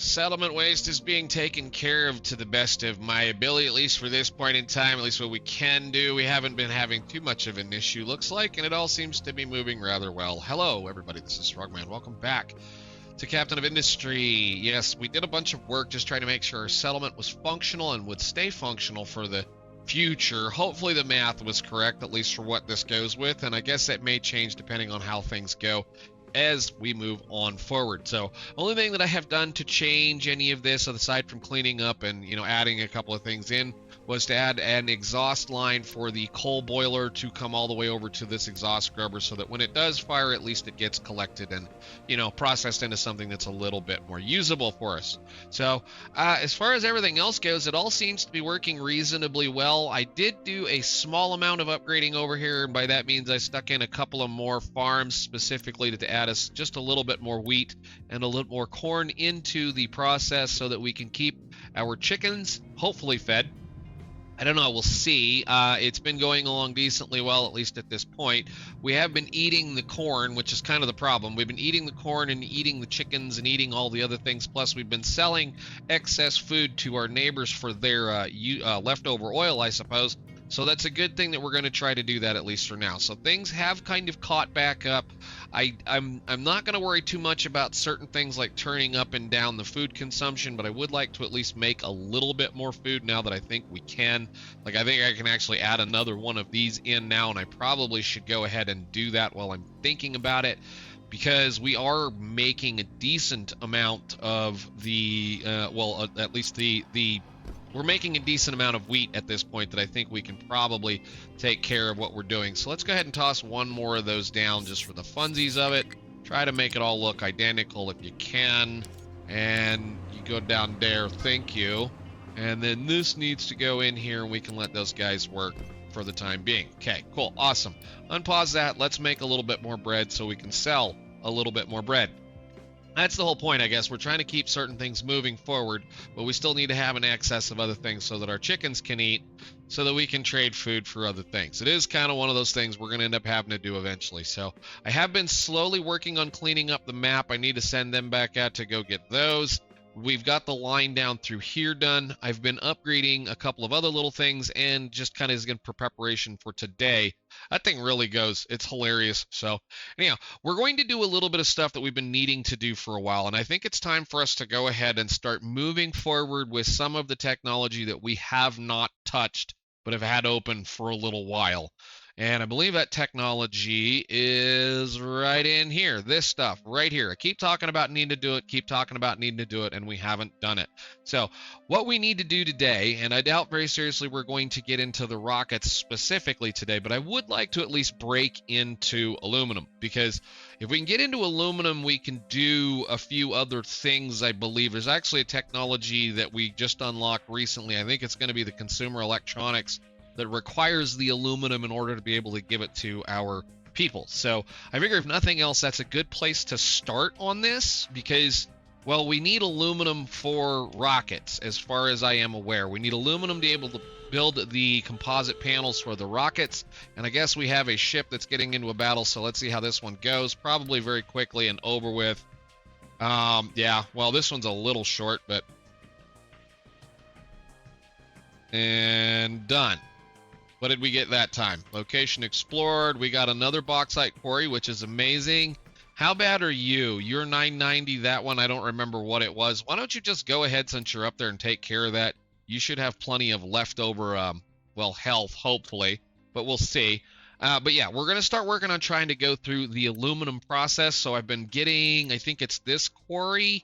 Settlement waste is being taken care of to the best of my ability, at least for this point in time, at least what we can do. We haven't been having too much of an issue, looks like, and it all seems to be moving rather well. Hello, everybody. This is Frogman. Welcome back to Captain of Industry. Yes, we did a bunch of work just trying to make sure our settlement was functional and would stay functional for the future. Hopefully the math was correct, at least for what this goes with, and I guess that may change depending on how things go as we move on forward. So only thing that I have done to change any of this, aside from cleaning up and adding a couple of things in, was to add an exhaust line for the coal boiler to come all the way over to this exhaust scrubber, so that when it does fire, at least it gets collected and processed into something that's a little bit more usable for us. So as far as everything else goes, it all seems to be working reasonably well. I did do a small amount of upgrading over here, and by that means I stuck in a couple of more farms specifically to add us just a little bit more wheat and a little more corn into the process, so that we can keep our chickens hopefully fed. I don't know, we'll see. It's been going along decently well, at least at this point. We have been eating the corn, which is kind of the problem. We've been eating the corn and eating the chickens and eating all the other things. Plus, we've been selling excess food to our neighbors for their leftover oil, I suppose. So that's a good thing that we're going to try to do that, at least for now. So things have kind of caught back up. I'm not going to worry too much about certain things like turning up and down the food consumption, but I would like to at least make a little bit more food now that I think we can. Like, I think I can actually add another one of these in now, and I probably should go ahead and do that while I'm thinking about it, because we are making a decent amount of the, at least we're making a decent amount of wheat at this point that I think we can probably take care of what we're doing. So let's go ahead and toss one more of those down just for the funsies of it. Try to make it all look identical if you can. And you go down there, thank you. And then this needs to go in here, and we can let those guys work for the time being. Okay, cool, awesome. Unpause that. Let's make a little bit more bread so we can sell a little bit more bread. That's the whole point, I guess. We're trying to keep certain things moving forward, but we still need to have an excess of other things so that our chickens can eat, so that we can trade food for other things. It is kind of one of those things we're going to end up having to do eventually. So I have been slowly working on cleaning up the map. I need to send them back out to go get those. We've got the line down through here done. I've been upgrading a couple of other little things, and just kind of in preparation for today. That thing really goes. It's hilarious. So anyhow, we're going to do a little bit of stuff that we've been needing to do for a while, and I think it's time for us to go ahead and start moving forward with some of the technology that we have not touched but have had open for a little while. And I believe that technology is right in here. This stuff right here. I keep talking about needing to do it, and we haven't done it. So what we need to do today, and I doubt very seriously we're going to get into the rockets specifically today, but I would like to at least break into aluminum, because if we can get into aluminum, we can do a few other things, I believe. There's actually a technology that we just unlocked recently. I think it's going to be the consumer electronics that requires the aluminum in order to be able to give it to our people. So I figure if nothing else, that's a good place to start on this, because, well, we need aluminum for rockets, as far as I am aware. We need aluminum to be able to build the composite panels for the rockets, and I guess we have a ship that's getting into a battle, so let's see how this one goes. Probably very quickly and over with. Yeah, well, this one's a little short, but... and done. What did we get that time? Location explored. We got another bauxite quarry, which is amazing. How bad are you? You're 990. That one, I don't remember what it was. Why don't you just go ahead, since you're up there, and take care of that? You should have plenty of leftover, health, hopefully. But we'll see. But yeah, we're going to start working on trying to go through the aluminum process. So I've been getting, I think it's this quarry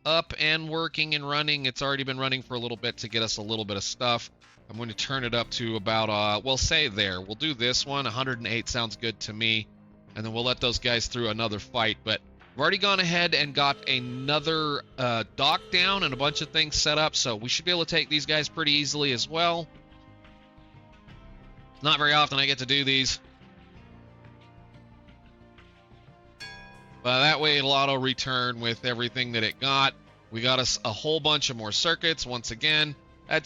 up and working and running. It's already been running for a little bit to get us a little bit of stuff. I'm going to turn it up to about, we'll say there. We'll do this one. 108 sounds good to me. And then we'll let those guys through another fight. But I've already gone ahead and got another dock down and a bunch of things set up. So we should be able to take these guys pretty easily as well. Not very often I get to do these. But that way it'll auto return with everything that it got. We got us a whole bunch of more circuits once again.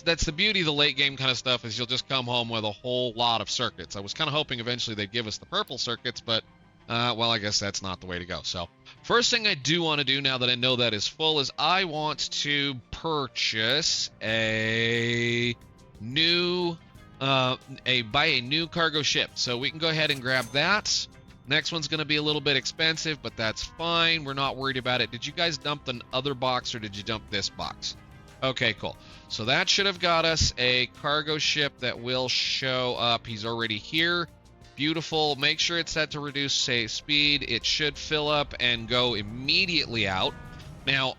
That's the beauty of the late game kind of stuff, is you'll just come home with a whole lot of circuits. I was kind of hoping eventually they'd give us the purple circuits, but Well, I guess that's not the way to go. So first thing I do want to do now that I know that is full is I want to purchase a new buy a new cargo ship. So we can go ahead and grab that. Next one's going to be a little bit expensive, but that's fine. We're not worried about it. Did you guys dump the other box or did you dump this box? Okay, cool. So that should have got us a cargo ship that will show up. He's already here. Beautiful. Make sure it's set to reduce, say, speed. It should fill up and go immediately out. Now,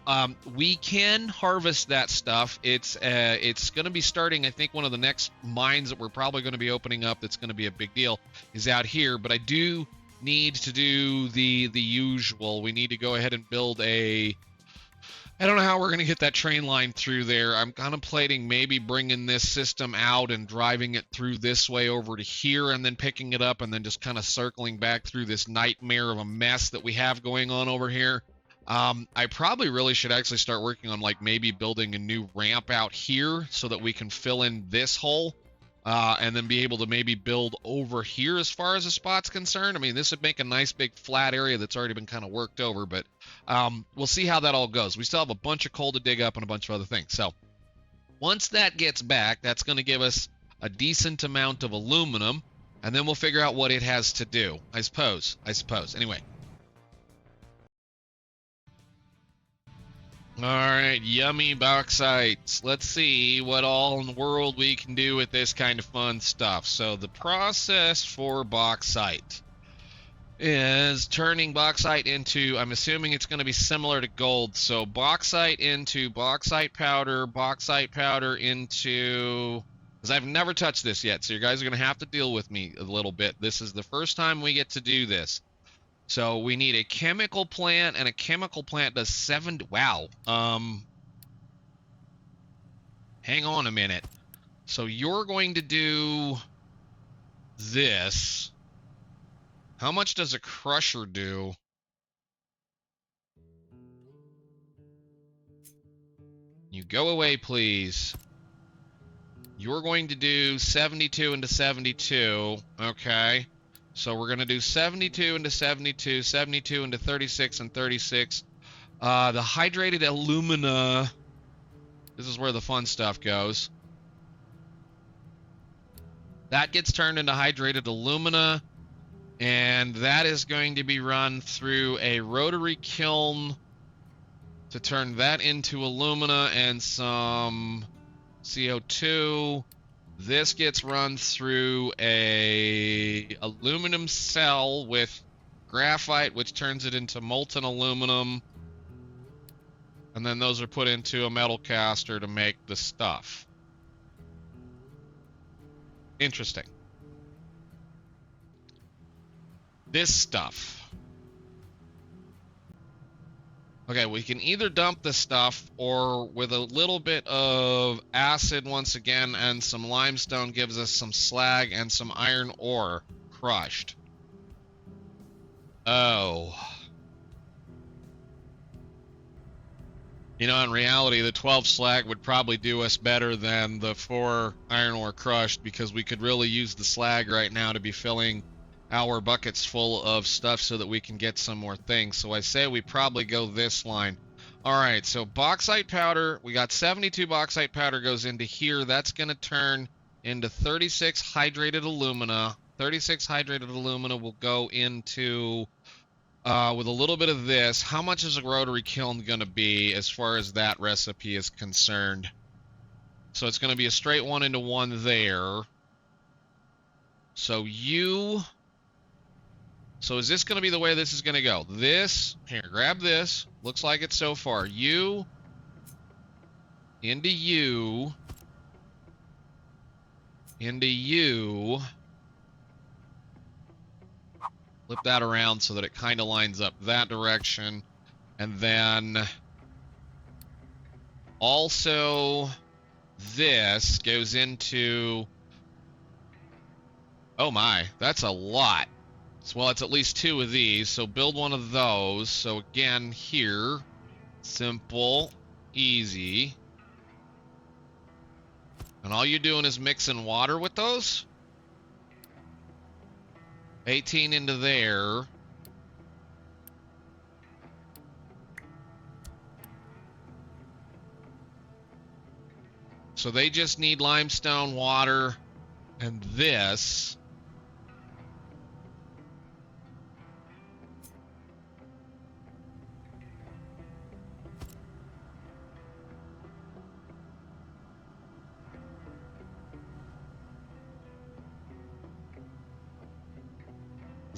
we can harvest that stuff. It's going to be starting, I think one of the next mines that we're probably going to be opening up that's going to be a big deal is out here. But I do need to do the usual. We need to go ahead and build a... I don't know how we're going to get that train line through there. I'm contemplating maybe bringing this system out and driving it through this way over to here and then picking it up and then just kind of circling back through this nightmare of a mess that we have going on over here. I probably really should actually start working on like maybe building a new ramp out here so that we can fill in this hole. And then be able to maybe build over here as far as the spot's concerned. I mean, this would make a nice big flat area that's already been kind of worked over, but we'll see how that all goes. We still have a bunch of coal to dig up and a bunch of other things. So once that gets back, that's going to give us a decent amount of aluminum, and then we'll figure out what it has to do, I suppose. Anyway. All right, yummy bauxite. Let's see what all in the world we can do with this kind of fun stuff. So the process for bauxite is turning bauxite into, I'm assuming it's going to be similar to gold. So bauxite into bauxite powder into, because I've never touched this yet. So you guys are going to have to deal with me a little bit. This is the first time we get to do this. So we need a chemical plant, and a chemical plant does 7... Wow. Hang on a minute. So you're going to do this. How much does a crusher do? You go away, please. You're going to do 72 into 72. Okay. So we're going to do 72 into 72, 72 into 36 and 36. The hydrated alumina, this is where the fun stuff goes. That gets turned into hydrated alumina, and that is going to be run through a rotary kiln to turn that into alumina and some CO2. This gets run through a aluminum cell with graphite, which turns it into molten aluminum. And then those are put into a metal caster to make the stuff. Interesting. This stuff. Okay, we can either dump the stuff, or with a little bit of acid once again and some limestone gives us some slag and some iron ore crushed. Oh. You know, in reality, the 12 slag would probably do us better than the 4 iron ore crushed, because we could really use the slag right now to be filling our buckets full of stuff so that we can get some more things. So I say we probably go this line. All right, so bauxite powder, we got 72 bauxite powder goes into here. That's going to turn into 36 hydrated alumina. 36 hydrated alumina will go into, with a little bit of this. How much is a rotary kiln going to be as far as that recipe is concerned? So it's going to be a straight 1-into-1 there. So So is this going to be the way this is going to go? This, here, grab this. Looks like it so far. You, into you, into you. Flip that around so that it kind of lines up that direction. And then also this goes into... Oh my, that's a lot. Well, it's at least 2 of these, so build one of those. So again, here, simple, easy. And all you're doing is mixing water with those. 18 into there. So they just need limestone, water, and this.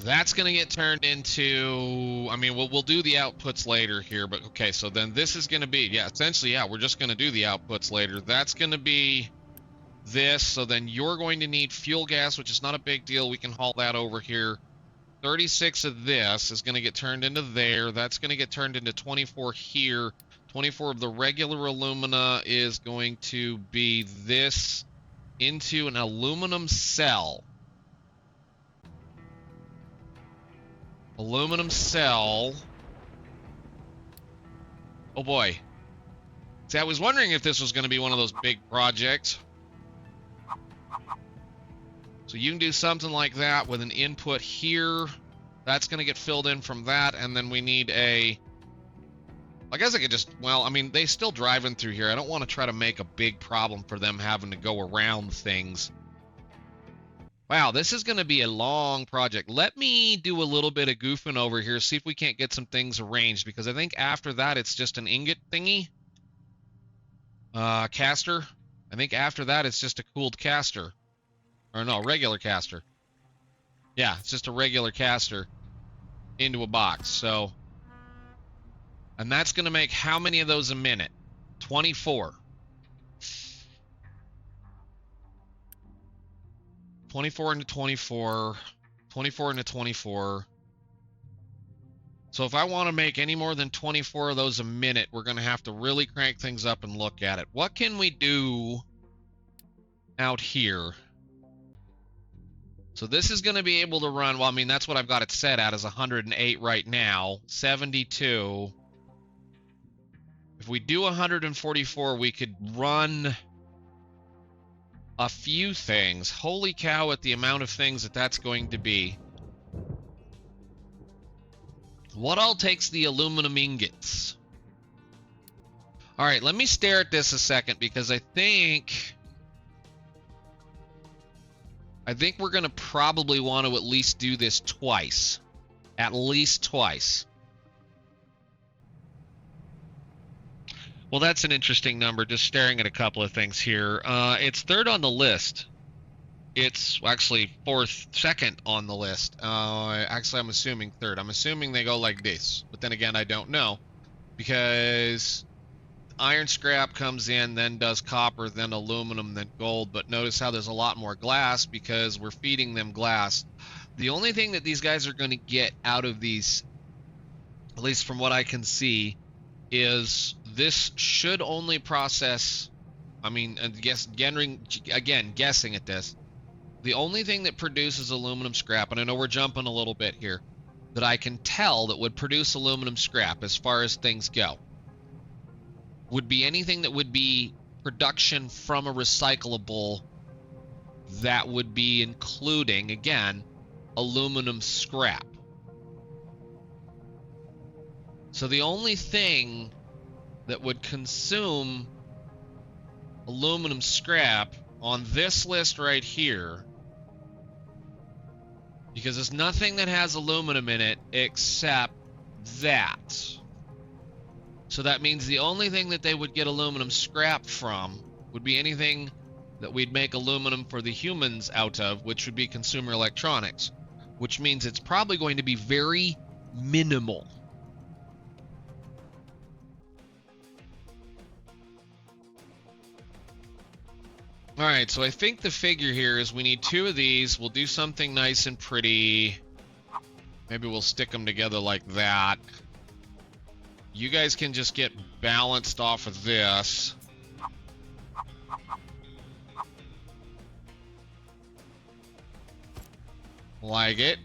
That's going to get turned into, I mean, we'll do the outputs later here, but okay, so then this is going to be, yeah, essentially, yeah, we're just going to do the outputs later. That's going to be this, so then you're going to need fuel gas, which is not a big deal. We can haul that over here. 36 of this is going to get turned into there. That's going to get turned into 24 here. 24 of the regular alumina is going to be this into an aluminum cell. Aluminum cell. Oh boy. See, I was wondering if this was going to be one of those big projects. So you can do something like that with an input here. That's going to get filled in from that, and then we need a... I guess I could just... Well, I mean, they still driving through here. I don't want to try to make a big problem for them having to go around things. Wow, this is going to be a long project. Let me do a little bit of goofing over here, see if we can't get some things arranged, because I think after that it's just an ingot thingy. Caster. I think after that it's just a cooled caster. Or no, regular caster. Yeah, it's just a regular caster into a box. So, and that's going to make how many of those a minute? 24. 24 into 24, 24 into 24. So if I want to make any more than 24 of those a minute, we're going to have to really crank things up and look at it. What can we do out here? So this is going to be able to run, well, I mean, that's what I've got it set at, is 108 right now, 72. If we do 144, we could run a few things. Holy cow, at the amount of things that that's going to be. What all takes the aluminum ingots? All right, let me stare at this a second, because I think we're going to probably want to at least do this twice. At least twice. Well, that's an interesting number, just staring at a couple of things here. It's third on the list. It's actually second on the list. Actually, I'm assuming third. I'm assuming they go like this. But then again, I don't know. Because iron scrap comes in, then does copper, then aluminum, then gold. But notice how there's a lot more glass because we're feeding them glass. The only thing that these guys are going to get out of these, at least from what I can see, is this should only process, I mean, guessing at this, the only thing that produces aluminum scrap, and I know we're jumping a little bit here, that I can tell that would produce aluminum scrap as far as things go, would be anything that would be production from a recyclable that would be including, again, aluminum scrap. So the only thing that would consume aluminum scrap on this list right here, because there's nothing that has aluminum in it except that. So that means the only thing that they would get aluminum scrap from would be anything that we'd make aluminum for the humans out of, which would be consumer electronics, which means it's probably going to be very minimal. All right, so I think the figure here is we need 2 of these. We'll do something nice and pretty. Maybe we'll stick them together like that. You guys can just get balanced off of this. Like it.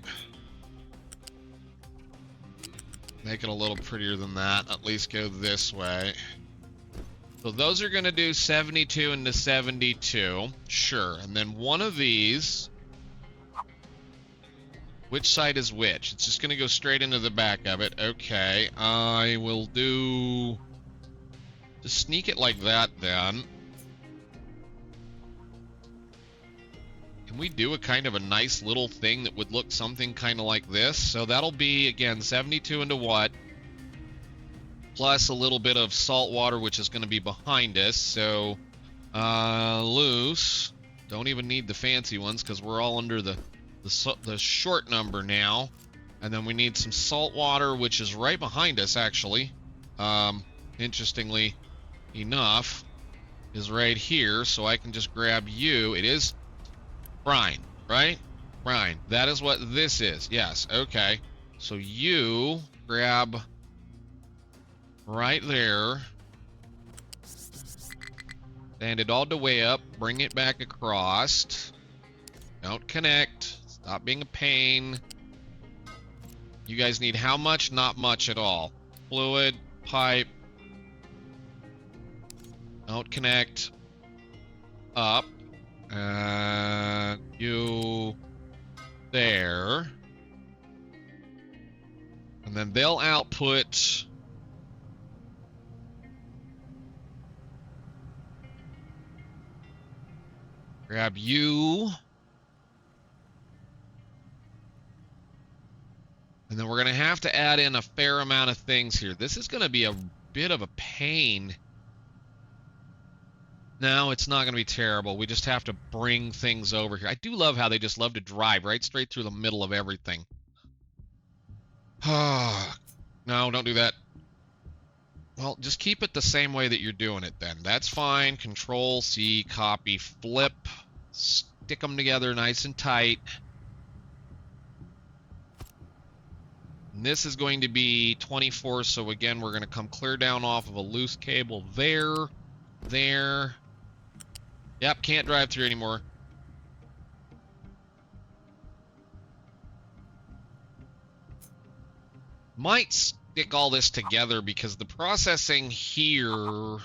Make it a little prettier than that. At least go this way. So those are going to do 72 into 72. Sure. And then one of these. Which side is which? It's just going to go straight into the back of it. Okay. I will do... Just sneak it like that then. Can we do a kind of a nice little thing that would look something kind of like this? So that'll be, again, 72 into what? Plus a little bit of salt water, which is going to be behind us. So loose. Don't even need the fancy ones because we're all under the short number now. And then we need some salt water, which is right behind us, actually. Interestingly enough, is right here. So I can just grab you. It is brine, right? Brine. That is what this is. Yes. Okay. So you grab right there. Stand it all the way up. Bring it back across. Don't connect. Stop being a pain. You guys need how much? Not much at all. Fluid, pipe. Don't connect. Up. And you there. And then they'll output grab you. And then we're going to have to add in a fair amount of things here. This is going to be a bit of a pain. No, it's not going to be terrible. We just have to bring things over here. I do love how they just love to drive right straight through the middle of everything. No, don't do that. Well, just keep it the same way that you're doing it then. That's fine. Control C, copy, flip, stick them together nice and tight. And this is going to be 24, so again, we're going to come clear down off of a loose cable there, there. Yep, can't drive through anymore. Might stick all this together because the processing here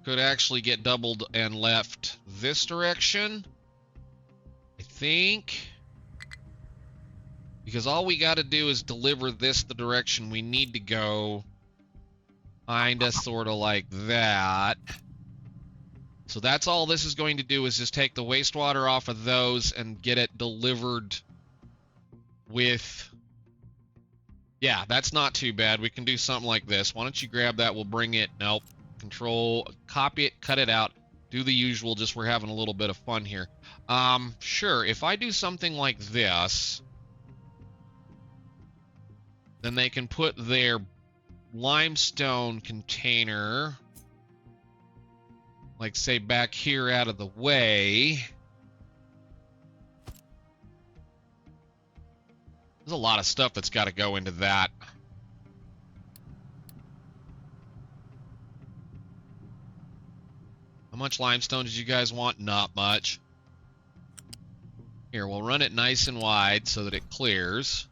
could actually get doubled and left this direction, I think. Because all we got to do is deliver this the direction we need to go. Kinda, sort of like that. So that's all this is going to do is just take the wastewater off of those and get it delivered with... Yeah, that's not too bad. We can do something like this. Why don't you grab that? We'll bring it. Nope. Control, copy it, cut it out. Do the usual, just we're having a little bit of fun here. Sure, if I do something like this, then they can put their limestone container, like say back here out of the way. There's a lot of stuff that's got to go into that. How much limestone did you guys want? Not much. Here, we'll run it nice and wide so that it clears.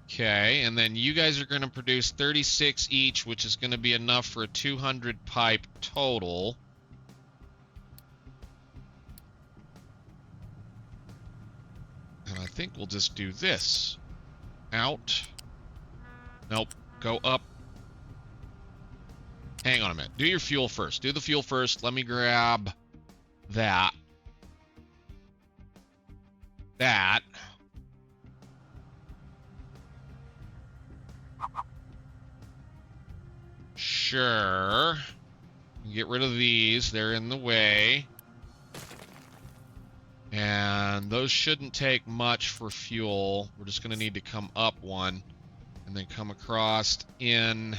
Okay, and then you guys are going to produce 36 each, which is going to be enough for a 200 pipe total. And I think we'll just do this. Out. Nope. Go up. Hang on a minute. Do your fuel first. Do the fuel first. Let me grab that. That. Sure. Get rid of these. They're in the way. And those shouldn't take much for fuel. We're just going to need to come up one and then come across in.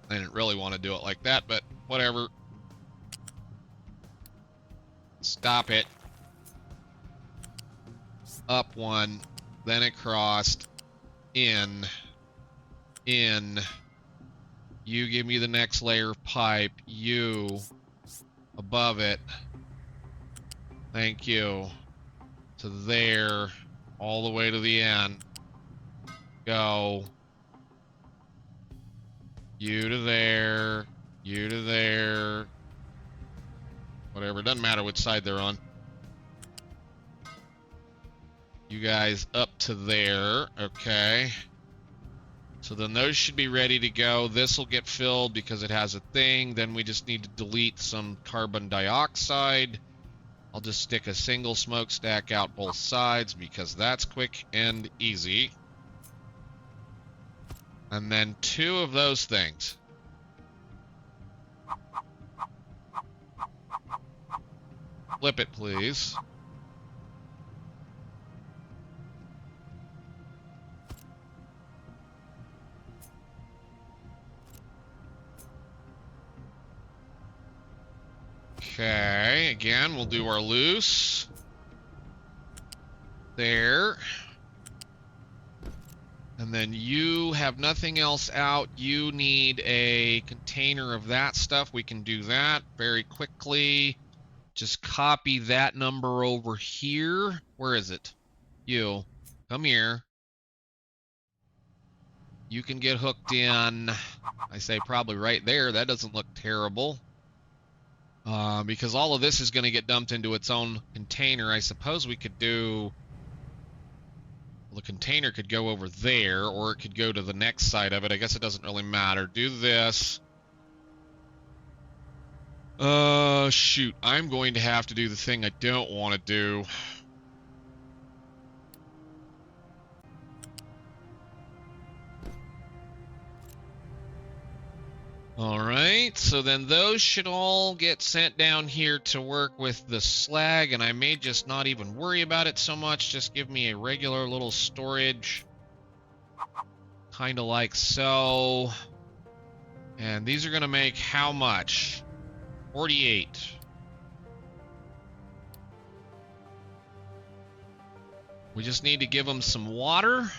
I didn't really want to do it like that, but whatever. Stop it. Up one, then across, in. You give me the next layer of pipe. You above it. Thank you. To there, all the way to the end. Go. You to there. You to there. Whatever, doesn't matter which side they're on. You guys up to there. Okay. So then those should be ready to go. This will get filled because it has a thing. Then we just need to delete some carbon dioxide. I'll just stick a single smokestack out both sides because that's quick and easy. And then 2 of those things. Flip it, please. Okay, again, we'll do our loose. There. And then you have nothing else out. You need a container of that stuff. We can do that very quickly. Just copy that number over here. Where is it? You. Come here. You can get hooked in. I say probably right there. That doesn't look terrible. Because all of this is going to get dumped into its own container. I suppose we could do... Well, the container could go over there, or it could go to the next side of it. I guess it doesn't really matter. Do this. Shoot. I'm going to have to do the thing I don't want to do. Alright, so then those should all get sent down here to work with the slag, and I may just not even worry about it so much. Just give me a regular little storage. Kind of like so. And these are going to make how much? 48. We just need to give them some water,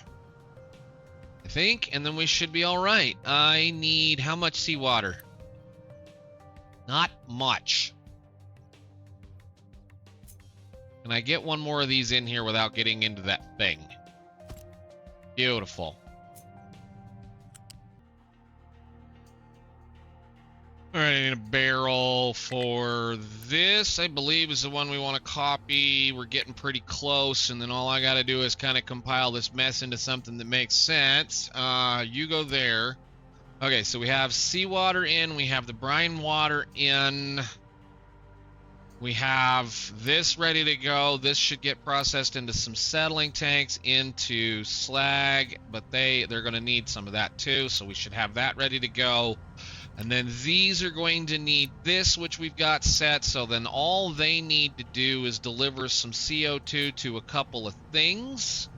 I think, and then we should be all right. I need how much seawater? Not much. Can I get one more of these in here without getting into that thing? Beautiful. All right, I need a barrel for this, I believe, is the one we want to copy. We're getting pretty close, and then all I got to do is kind of compile this mess into something that makes sense. You go there. Okay, so we have seawater in. We have the brine water in. We have this ready to go. This should get processed into some settling tanks, into slag, but they're going to need some of that too, so we should have that ready to go. And then these are going to need this, which we've got set, so then all they need to do is deliver some CO2 to a couple of things,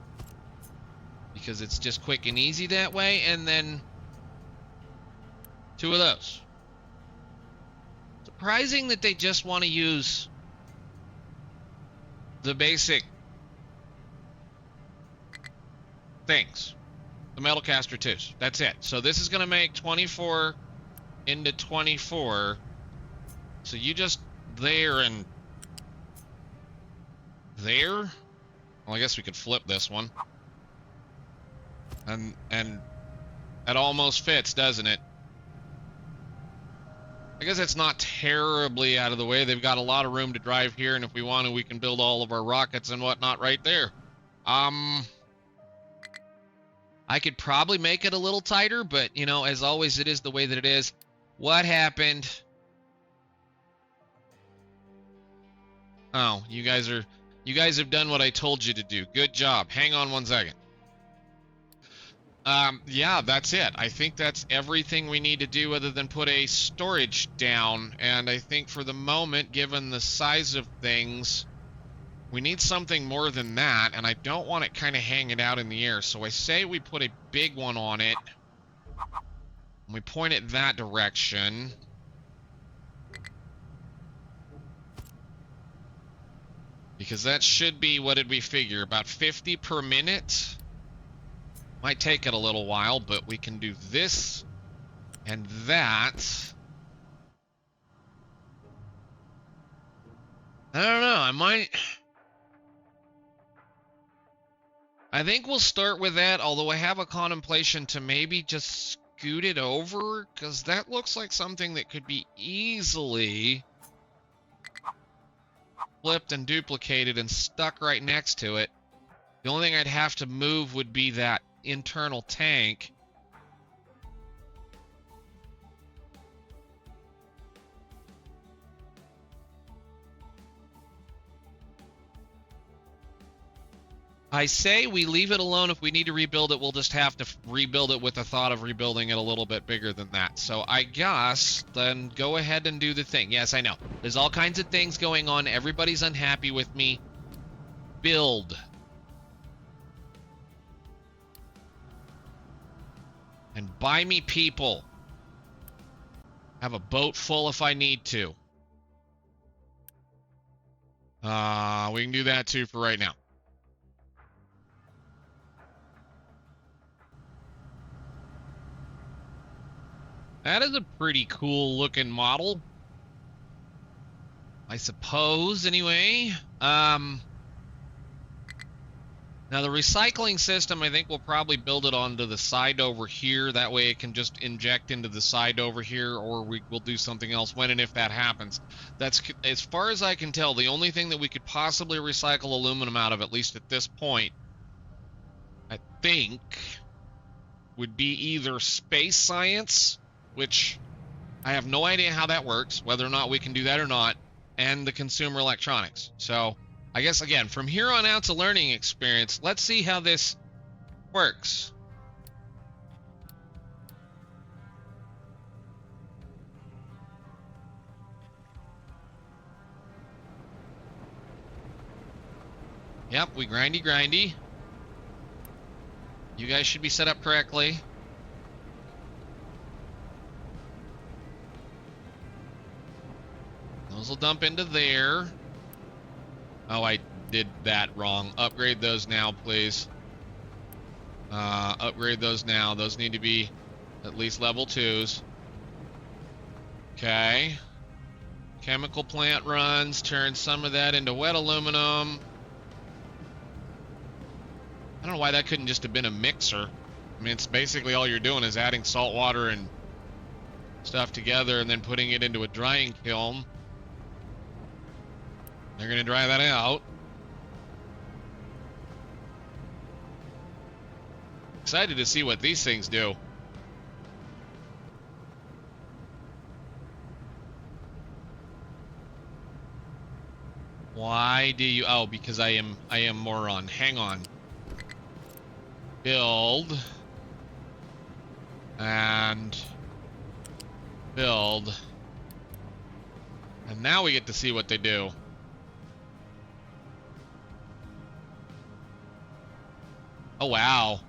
because it's just quick and easy that way, and then 2 of those. Surprising that they just want to use the basic things, the metal caster 2s. That's it. So this is going to make 24 into 24. So you just there and there. Well, I guess we could flip this one. And that almost fits, doesn't it? I guess it's not terribly out of the way. They've got a lot of room to drive here, and if we want to, we can build all of our rockets and whatnot right there. I could probably make it a little tighter, but, you know, as always, it is the way that it is. What happened? Oh, you guys have done what I told you to do. Good job. Hang on one second. Yeah, that's it. I think that's everything we need to do other than put a storage down. And I think for the moment, given the size of things, we need something more than that. And I don't want it kind of hanging out in the air. So I say we put a big one on it. And we point it that direction. Because that should be, what did we figure? About 50 per minute? Might take it a little while, but we can do this and that. I don't know, I think we'll start with that, although I have a contemplation to maybe just scoot it over, because that looks like something that could be easily flipped and duplicated and stuck right next to it. The only thing I'd have to move would be that internal tank. I say we leave it alone. If we need to rebuild it, we'll just have to rebuild it with the thought of rebuilding it a little bit bigger than that. So I guess then go ahead and do the thing. Yes, I know. There's all kinds of things going on. Everybody's unhappy with me. Build. And buy me people. Have a boat full if I need to. We can do that too for right now. That is a pretty cool looking model, I suppose, anyway. Now the recycling system, I think we'll probably build it onto the side over here. That way it can just inject into the side over here, or we'll do something else when and if that happens. That's, as far as I can tell, the only thing that we could possibly recycle aluminum out of, at least at this point, I think, would be either space science, which I have no idea how that works, whether or not we can do that or not, and the consumer electronics. So I guess, again, from here on out, it's a learning experience. Let's see how this works. Yep, we grindy. You guys should be set up correctly. Those will dump into there. Oh, I did that wrong. Upgrade those now, please. Upgrade those now. Those need to be at least level 2s. Okay. Chemical plant runs. Turn some of that into wet aluminum. I don't know why that couldn't just have been a mixer. I mean, it's basically all you're doing is adding salt water and stuff together and then putting it into a drying kiln. They're going to dry that out. Excited to see what these things do. Why do you... Oh, because I am moron. Hang on. Build. And build. And now we get to see what they do. Oh, wow.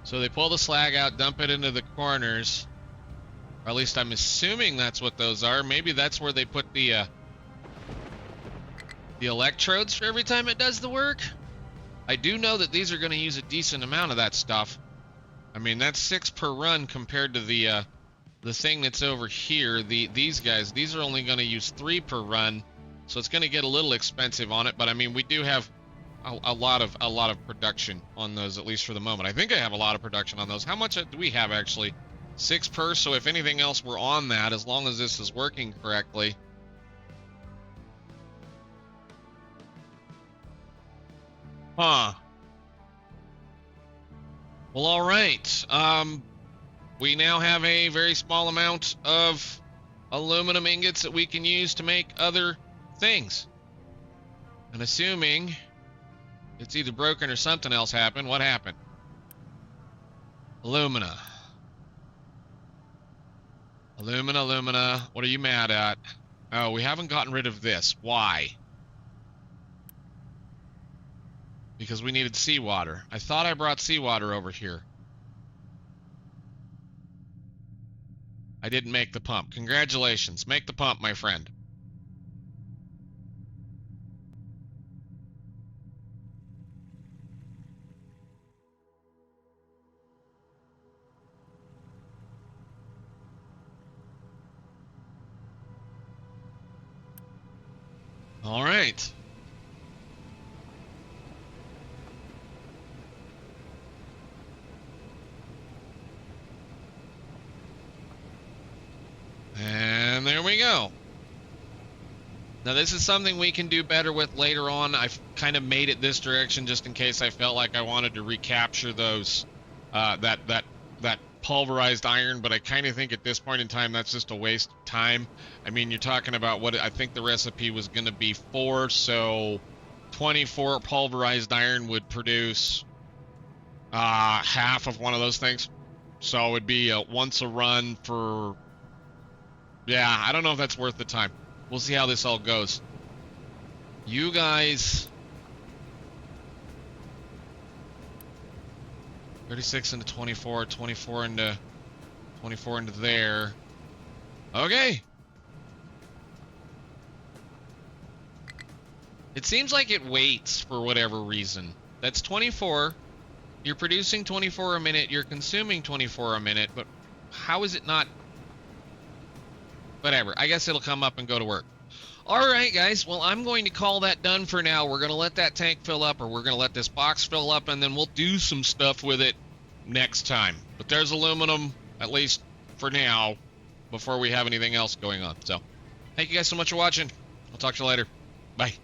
So they pull the slag out, dump it into the corners. Or at least I'm assuming that's what those are. Maybe that's where they put the electrodes for every time it does the work. I do know that these are going to use a decent amount of that stuff. I mean, that's 6 per run compared to the thing that's over here. These guys, these are only going to use 3 per run, so it's going to get a little expensive on it. But I mean, we do have a lot of production on those, at least for the moment. I think I have a lot of production on those. How much do we have actually? 6 per. So if anything else, we're on that as long as this is working correctly. Huh. Well, all right. We now have a very small amount of aluminum ingots that we can use to make other things. And assuming it's either broken or something else happened, what happened? Alumina. Alumina. What are you mad at? Oh, we haven't gotten rid of this. Why? Because we needed seawater. I thought I brought seawater over here. I didn't make the pump. Congratulations. Make the pump, my friend. All right. And there we go. Now this is something we can do better with later on. I've kind of made it this direction just in case I felt like I wanted to recapture those that that pulverized iron, but I kind of think at this point in time that's just a waste of time. I mean, you're talking about what I think the recipe was going to be 4, so 24 pulverized iron would produce half of one of those things. So it would be once a run for, yeah, I don't know if that's worth the time. We'll see how this all goes. You guys, 36 into 24, 24 into there. Okay. It seems like it waits for whatever reason. That's 24. You're producing 24 a minute. You're consuming 24 a minute. But how is it not? Whatever. I guess it'll come up and go to work. All right, guys. Well, I'm going to call that done for now. We're going to let that tank fill up, or we're going to let this box fill up, and then we'll do some stuff with it next time. But there's aluminum, at least for now, before we have anything else going on. So, thank you guys so much for watching. I'll talk to you later. Bye.